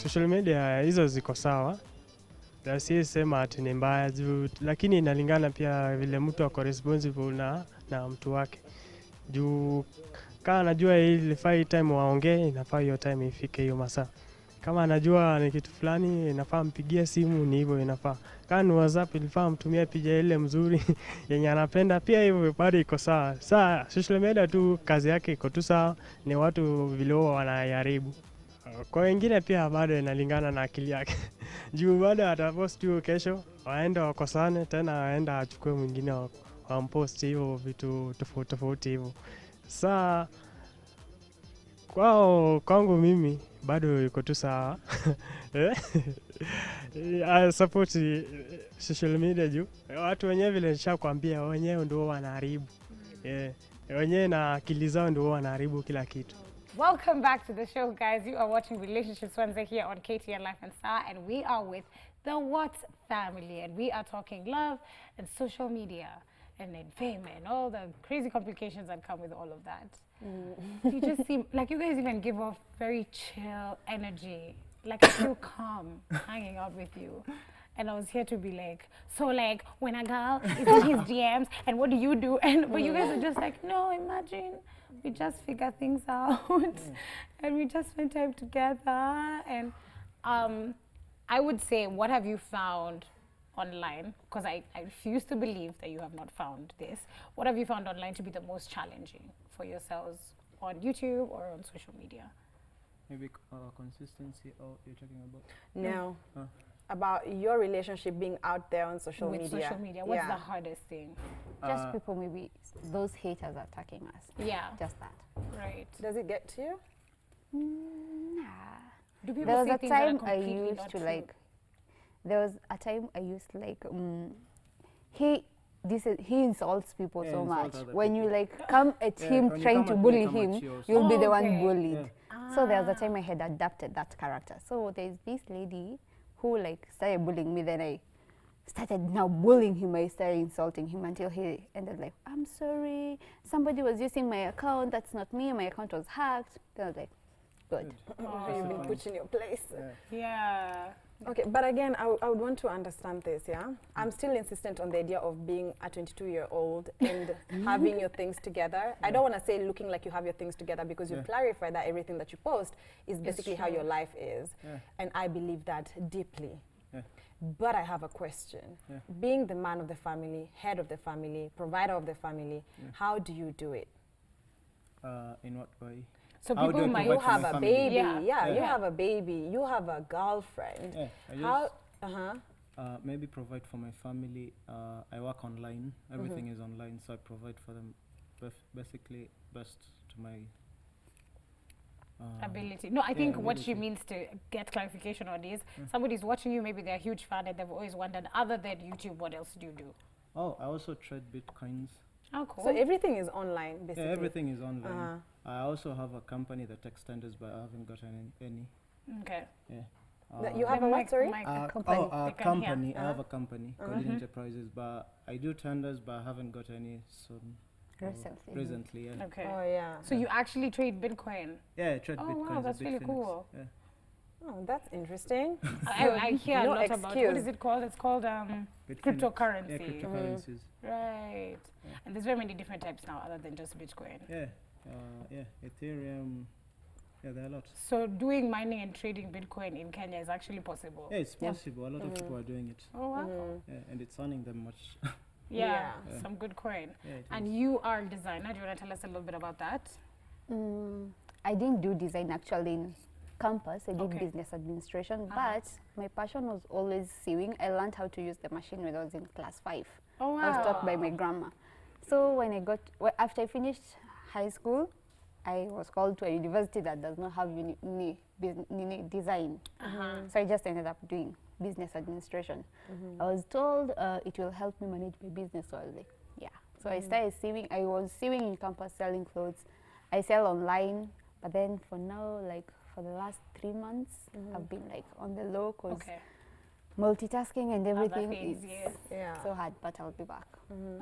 social media hizo ziko sawa. Siwezi sema ati ni mbaya juu, lakini inalingana pia vile mtu ako responsible na mtu wake. Juu kama anajua ile time waongee, inafaa hiyo time ifike hiyo masaa. Kama anajua ni kitu fulani, inafaa mpigie simu, ni hivyo inafaa. Kama ni WhatsApp, ilifaa mtumie picha ile mzuri yenye anapenda, pia hivyo bado iko sawa. Saa social media tu kazi yake iko tu sawa, ni watu vile wanayaribu. Kwa wengine pia bado inalingana na akili yake. Juu bado atapost tu kesho, waenda wakosane, tena waenda achukue mwingine wampost hivyo vitu tofauti hivyo. Saa kwangu mimi bado iko tu sawa. I support social media juu watu wenyewe vile nishakwambia, wenyewe ndio wanaharibu. Wenyewe na akili zao ndio wanaharibu kila kitu. Welcome back to the show, guys. You are watching Relationships Wednesday here on KTN Life and Star, and we are with the What family, and we are talking love and social media and then fame and all the crazy complications that come with all of that. You just seem like you guys even give off very chill energy. Like I feel calm hanging out with you. And I was here to be like, so like when a girl is in his DMs and what do you do? And but you guys are just like, no, imagine we just figure things out and we just spend time together. And I would say, what have you found online? Because I refuse to believe that you have not found this. What have you found online to be the most challenging for yourselves on YouTube or on social media? Maybe consistency, or you're talking about? No. About your relationship being out there on social media. With social media, what's the hardest thing? Just people, maybe those haters attacking us. Yeah. Just that. Right. Does it get to you? Nah. Do people There was say a things that are time I completely used not to true? like. There was a time I used to like. He insults people so much. When you like come at him trying to bully him, you'll be the one bullied. So there was a time I had adapted that character. So there's this lady who like started bullying me, then I started now bullying him. I started insulting him until he ended like, I'm sorry, somebody was using my account, that's not me, my account was hacked. Then I was like, good. You've been put in your place. Yeah. Okay, but again, I would want to understand this, yeah? I'm still insistent on the idea of being a 22-year-old and having your things together. I don't want to say looking like you have your things together, because you clarify that everything that you post is basically how your life is. And I believe that deeply. But I have a question. Being the man of the family, head of the family, provider of the family, how do you do it? In what way? So people might... You have a baby. Yeah. You have a baby. You have a girlfriend. How... maybe provide for my family. I work online. Everything is online, so I provide for them basically best to my ability. No, I think what she means to get clarification on is somebody's watching you, maybe they're a huge fan and they've always wondered, other than YouTube, what else do you do? Oh, I also trade bitcoins. Oh, cool. So everything is online, basically? Yeah, everything is online. I also have a company that takes tenders, but I haven't got any. Okay. Yeah. You have a what, sorry? A company. I have a company called Enterprises, but I do tenders, but I haven't got any recently. Yeah. Okay. Oh, yeah. So you actually trade Bitcoin? Yeah, I trade Bitcoin. Oh, wow, that's really cool. Yeah. Oh, that's interesting. I hear a lot about, what is it called? It's called cryptocurrency. Yeah, cryptocurrencies. Right. Yeah. And there's very many different types now other than just Bitcoin. Yeah. Ethereum. Yeah, there are lots. So doing mining and trading Bitcoin in Kenya is actually possible? Yeah, it's possible. A lot of people are doing it. Oh, wow. Yeah, and it's earning them much. Yeah, some good coin. Yeah, and you are a designer. Do you want to tell us a little bit about that? I didn't do design actually in campus. I did business administration, but my passion was always sewing. I learned how to use the machine when I was in class 5. Oh, wow. I was taught by my grandma. So when after I finished high school, I was called to a university that does not have design. So I just ended up doing business administration. I was told it will help me manage my business, so I was like, yeah. So I started sewing. I was sewing in campus, selling clothes. I sell online, but then for now, like for the last 3 months, I've been like on the low, because multitasking and everything is so hard, but I'll be back.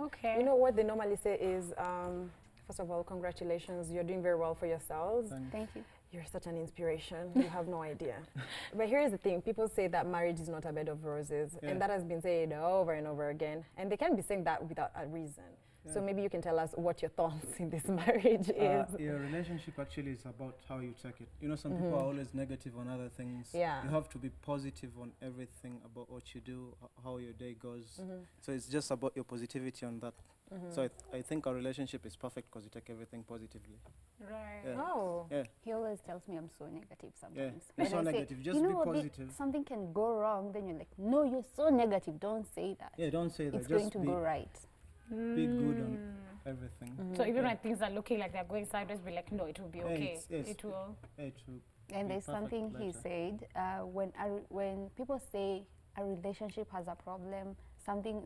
Okay. You know what they normally say is, first of all, congratulations. You're doing very well for yourselves. Thank you. You're such an inspiration. You have no idea. But here's the thing. People say that marriage is not a bed of roses. Yeah. And that has been said over and over again. And they can be saying that without a reason. So maybe you can tell us what your thoughts in this marriage is. Your relationship actually is about how you take it. You know, some people are always negative on other things. Yeah. You have to be positive on everything about what you do, how your day goes. So it's just about your positivity on that. So I think our relationship is perfect because you take everything positively. Right. Yeah. Oh. Yeah. He always tells me I'm so negative sometimes. You're When so I say, negative. Just you be know, a bit- positive. something can go wrong, then you're like, no, you're so negative. Don't say that. Yeah, don't say that. It's just going to be, go right. be good on everything. So even when things are looking like they're going sideways, be like, no, it will be Yeah, okay. it's- It will. Yeah, true. And Be there's perfect something he later. said when people say a relationship has a problem,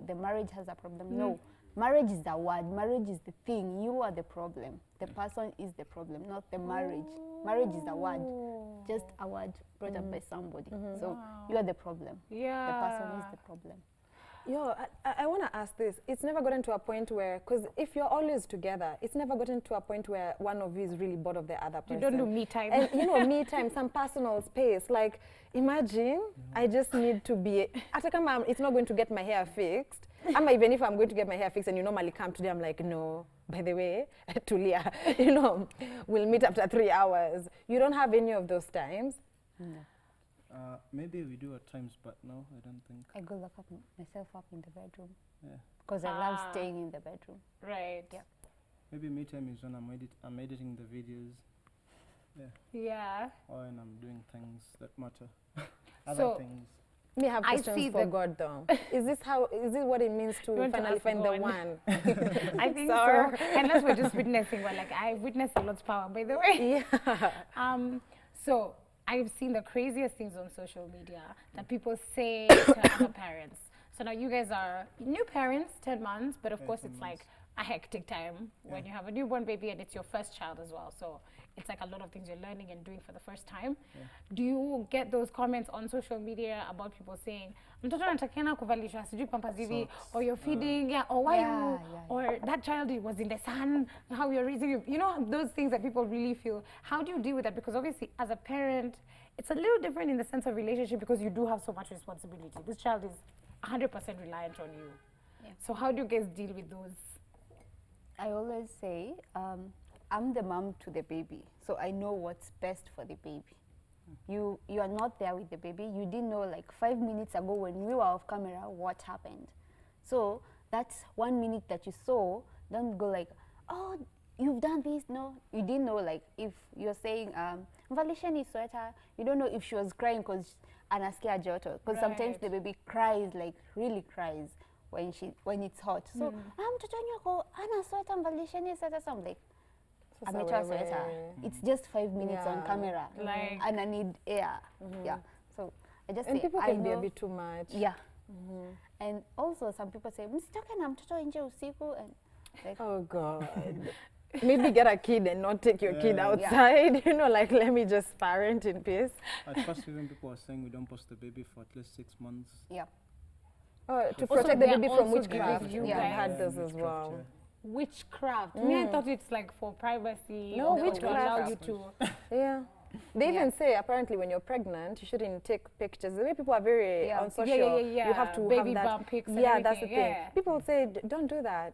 the marriage has a problem. No, marriage is the word. Marriage is the thing. You are the problem. The person is the problem, not the marriage. Marriage is a word, just a word brought up by somebody. So you are the problem. Yeah. The person is the problem. Yo, I want to ask this. It's never gotten to a point where, because if you're always together, it's never gotten to a point where one of you is really bored of the other person. You don't do me time. And you know, me time, some personal space. Like, imagine I just need to be, it's not going to get my hair fixed. Even if I'm going to get my hair fixed and you normally come today, I'm like, no, by the way, Tulia, you know, we'll meet after 3 hours. You don't have any of those times. No. Maybe we do at times, but no, I don't think. I go lock myself up in the bedroom Yeah. because I love staying in the bedroom. Right. Yeah. Maybe me time is when I'm editing the videos. Yeah. Or when I'm doing things that matter. Other So- things. Me have I questions see for the- God though. Is this what it means You to want to finally ask find the God? one? I think Sorry. so. Unless we're just witnessing, we're like, I witnessed the Lord's power, by the way. Yeah. So I've seen the craziest things on social media that people say to other parents. So now you guys are new parents, 10 months, but of course 10 it's months. like a hectic time when you have a newborn baby and it's your first child as well. So it's like a lot of things you're learning and doing for the first time. Do you get those comments on social media about people saying, mtoto anatakana kuvalishwa sijui pampers hivi, or you're feeding, or why you, or that child was in the sun, how you're raising him. You know, those things that people really feel. How do you deal with that? Because obviously as a parent, it's a little different in the sense of relationship because you do have so much responsibility. This child is 100% reliant on you. Yeah. So how do you guys deal with those? I always say, I'm the mom to the baby, so I know what's best for the baby. You are not there with the baby. You didn't know like 5 minutes ago when we were off camera what happened. So that's 1 minute that you saw. Don't go like, oh, you've done this. No, you didn't know. Like if you're saying, mvalisheni sweater, you don't know if she was crying because anasikia joto. Because sometimes the baby cries, like really cries when it's hot. So mtoto wako ana sweater, mvalisheni sweater. So I'm like, ametoa sweater. It's just 5 minutes on camera, Like- and I need air. Yeah, so I just And say, people I can be a know- bit too much. Yeah, and also some people say msitoke na mtoto nje usiku, and like, Oh God. Maybe get a kid and not take your kid Yeah. outside. You know, like let me just parent in peace. At first, even people are saying we don't post the baby for at least 6 months. yeah. Oh, to Also, protect the they're baby from also witchcraft. giving you Yeah, I've guys- had this as witchcraft, well. yeah. Witchcraft. Me, I thought it's like for privacy. No, or to witchcraft. allow you to. Yeah. They even say apparently when you're pregnant, you shouldn't take pictures. The way people are very Yeah. on social, Yeah. you have to Baby have that. bump pics and Yeah, that's the everything, thing. yeah. People say don't do that.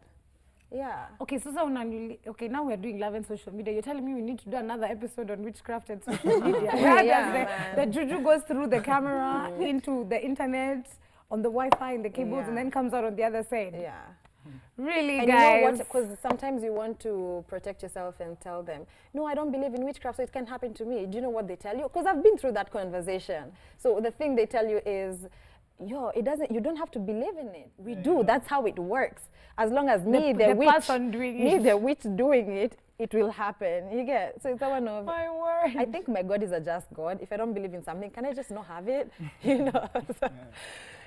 Yeah. Okay, so okay, now we're doing love and social media. You're telling me we need to do another episode on witchcraft and social media. Where Yeah, does the juju goes through the camera into the internet, on the Wi-Fi and the cables, and Yeah. then comes out on the other side. Yeah. Really, And guys? you know what? Because sometimes you want to protect yourself and tell them, no, I don't believe in witchcraft, so it can happen to me. Do you know what they tell you? Because I've been through that conversation. So the thing they tell you is, yo, it doesn't. You don't have to believe in it. We do. That's how it works. As long as me, the witch, person doing me, it. the witch doing it, it will happen. You get? So it's a one of. My word. I think my God is a just God. If I don't believe in something, can I just not have it? You know. So,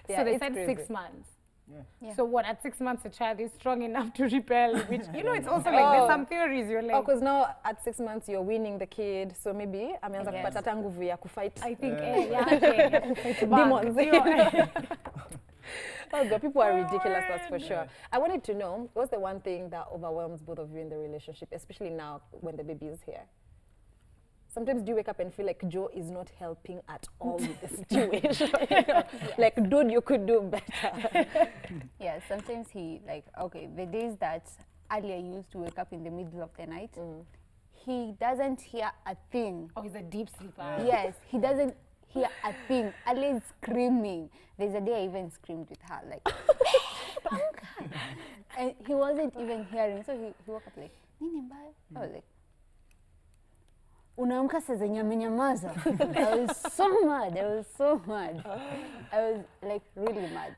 yeah, So they it's said crazy. 6 months. Yeah. Yeah. So what, at 6 months a child is strong enough to repel, which, you know, it's also like there's some theories you're Oh, like, because now at 6 months you're winning the kid, so maybe ameanza Yes. kupata hata nguvu ya kufight I think, demons. demons. Oh God, people are ridiculous, that's for sure. I wanted to know, what's the one thing that overwhelms both of you in the relationship, especially now when the baby is here? sometimes do you wake up and feel like Joe is not helping at all with the situation? You know? Like, dude, you could do better. Yeah, sometimes he, like, okay, the days that earlier used to wake up in the middle of the night, he doesn't hear a thing. Oh, he's a deep sleeper. Yes, he doesn't hear a thing. Ali is screaming. There's a day I even screamed with her, like, and he wasn't even hearing. So he woke up like, nini mbaya? I was like, unaamka saa zenye amenyamaza. I was so mad. I was like really mad.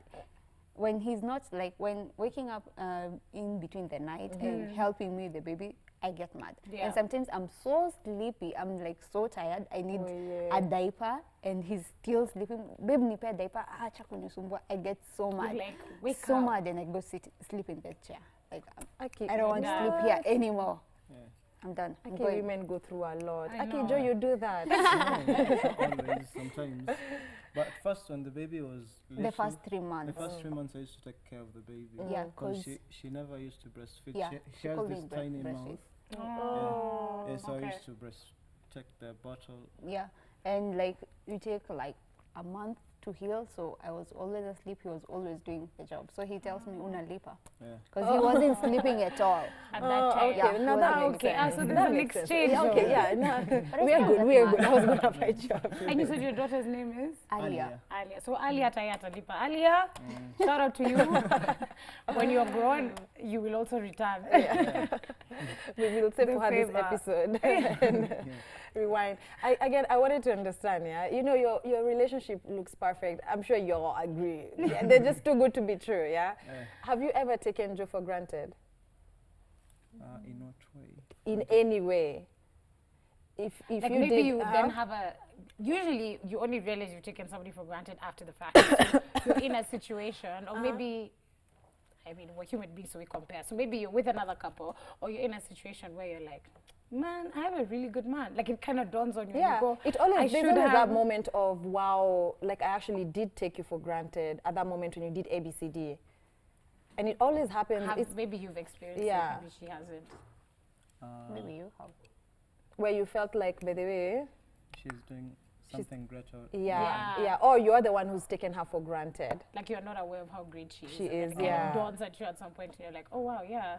When he's not, like, when waking up in between the night and helping me with the baby, I get mad. Yeah. And sometimes I'm so sleepy, I'm like so tired, I need a diaper, and he's still sleeping. Babe, nipe a diaper, acha kunisumbua. I get so mad. You're like, wake so up. mad, and I go sleep in the chair. Like, Okay, I don't want to sleep here anymore. Yeah. I'm done. I'm Okay, going. women go through a lot. I Okay, know. Joe, you do that. No, not always, sometimes. But first, when the baby was little, The first 3 months. the first 3 months, I used to take care of the baby. Yeah, Because 'cause she never used to breastfeed. Yeah, She has this couldn't tiny breastfeed. mouth. Oh, Yeah, so I okay. used to take the bottle. Yeah, and like you take like a month to heal, so I was always asleep. He was always doing the job. So he tells me una lipa Yeah. because he wasn't sleeping at all. At that time. Okay, Yeah, now he that wasn't. makes Okay, sense. so there's That an makes sense. exchange. Yeah, okay, yeah, no, I we are still good, get we are mad. good. I was going to fight you up. And you said your daughter's name is? Alia. Alia. So Alia Tayata Lipa. Alia, shout out to you. When you're grown, you will also return. We will say The for her this favor. episode and rewind. I wanted to understand, yeah. You know, your relationship looks perfect. I'm sure you all agree. Yeah, they're just too good to be true, yeah? Yeah. Have you ever taken Joe for granted In what way? in any way? If Like you maybe did, you would then have a. Usually, you only realize you've taken somebody for granted after the fact. So you're in a situation, or maybe, I mean, we're human beings, so we compare. So maybe you're with another couple, or you're in a situation where you're like, man, I have a really good man. Like it kind of dawns on you. And yeah, you go, it I always there's should always have. that moment of wow, like I actually did take you for granted at that moment when you did ABCD, and it always happens. It's Maybe you've experienced Yeah. it, maybe she hasn't. Maybe you have. where you felt like, by the way, She's doing something great. yeah, or you're the one who's taken her for granted. Like you're not aware of how great she is. She and then is, it kind yeah. of dawns at you at some point, and you're like, oh wow, yeah,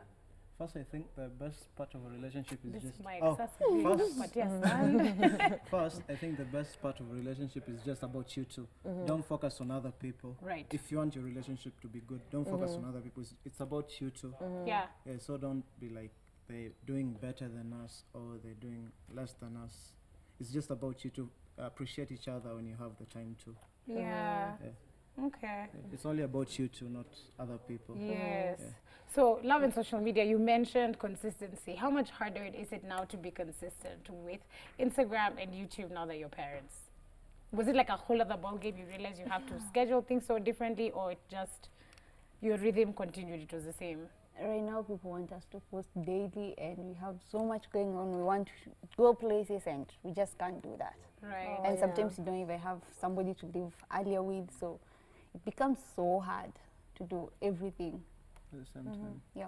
First, I think the best part of a relationship is this just. is my Oh, excessive first- but yes, and First, I think the best part of a relationship is just about you two. Don't focus on other people. right, If you want your relationship to be good, don't focus on other people. It's about you two. yeah, Yeah, so don't be like they're doing better than us or they're doing less than us. It's just about you to appreciate each other when you have the time to. yeah, Yeah. okay. It's only about you two, not other people. Yes. Yeah. So, love and social media, you mentioned consistency. How much harder is it now to be consistent with Instagram and YouTube now that you're parents? Was it like a whole other ballgame? You realize you have to schedule things so differently, or it just your rhythm continued? It was the same. Right now, people want us to post daily, and we have so much going on. We want to go places, and we just can't do that. Right. And yeah. sometimes you don't even have somebody to live earlier with, so it becomes so hard to do everything. At the same time. Yeah.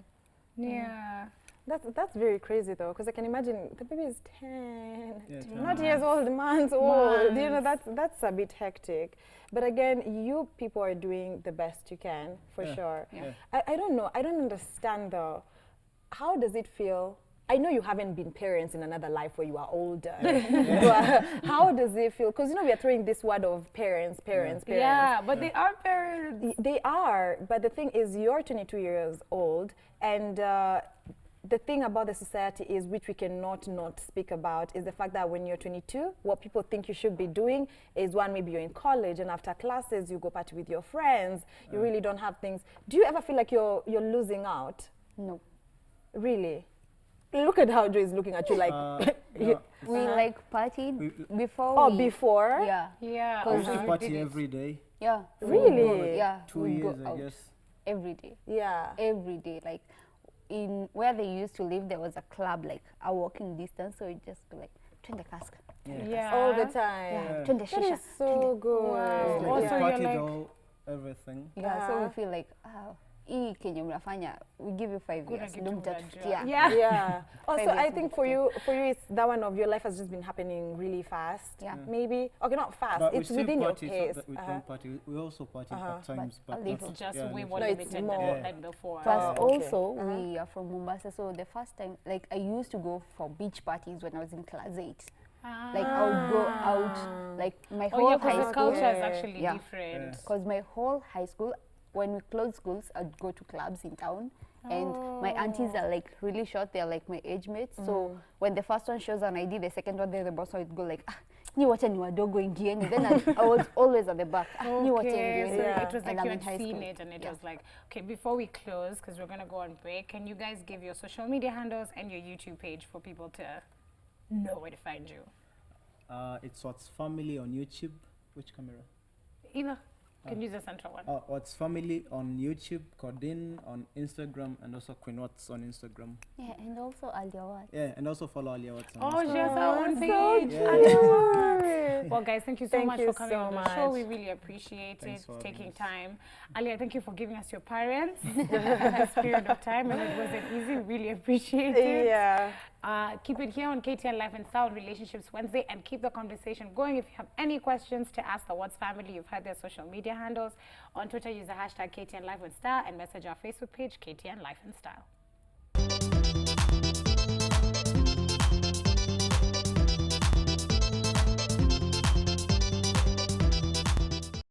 Yeah. That's very crazy though, because I can imagine the baby is 10, Yeah, 10 not years old, months old. You know, Months. that's a bit hectic. But again, you people are doing the best you can, for Yeah. sure. Yeah. I don't know. I don't understand though. How does it feel? I know you haven't been parents in another life where you are older. But how does it feel? Because, you know, we are throwing this word of parents. Yeah, but they are parents. They are, but the thing is, you're 22 years old, and the thing about the society is, which we cannot not speak about, is the fact that when you're 22, what people think you should be doing is, one, maybe you're in college, and after classes, you go party with your friends. You really don't have things. Do you ever feel like you're losing out? No. Really? Look at how Joe is looking at you like. Yeah, We like partied We- before. Oh, we- bore? Yeah. Yeah. we Oh, used to we party every day. Yeah. Really? Yeah. 2 we years, go I out guess. every day. Yeah. Every day. Like in where they used to live, there was a club like a walking distance, so it just be like turn the cask. Yeah. All the time. Yeah. Turn the That shisha. is so good. Wow. Like Also, we you're partied like- all everything. Yeah. So we Uh-huh. feel like hii kenye mnafanya, we give you 5 Kuna years. kitu Ndio mnajua. mtatufikia. Yeah. Yeah. Also, 5 I years think ndio for you, it's that one of your life has just been happening really fast. Yeah. Maybe. Okay, not fast. But we It's still within your party, it's not pace. that we don't party. We also party at times, But a but little. not- Just yeah, way little. more No, it's limited more- than before. Plus Oh, okay. also, we are from Mombasa, so the first time, like I used to go for beach parties when I was in class 8. Like I would go out, like my Oh whole yeah, because high the school. culture is actually Yeah. different. Because my whole high school, when we closed schools, I'd go to clubs in town. And my aunties are like really short, they're like my age mates. So when the first one shows an ID, the second one, the boss would go like, ni wacha ni wadogo ingieni. Then I was always at the back. Ni wacha Okay, so ingieni. Yeah. it was like And I'm you in had high seen school. it, and it Yeah. was like, okay, before we close, because we're gonna go on break, can you guys give your social media handles and your YouTube page for people to know where to find you? It's What's Family on YouTube. Which camera? Either can use the central one. What's Family on YouTube, Cordin on Instagram, and also Queen What's on Instagram. Yeah, and also Alia Wat. Yeah, and also follow Alia What's on Oh, Instagram. she has her own page. Yeah. Well, guys, thank you so Thank much you for coming so on the show. much. We really appreciate Thanks it, for having taking us. time. Alia, thank you for giving us your parents this period of time, and it wasn't easy. Really appreciate it. Yeah. Keep it here on KTN Life and Style Relationships Wednesday, and keep the conversation going. If you have any questions to ask the What's family, you've heard their social media handles. On Twitter, use the hashtag KTN Life and Style, and message our Facebook page, KTN Life and Style.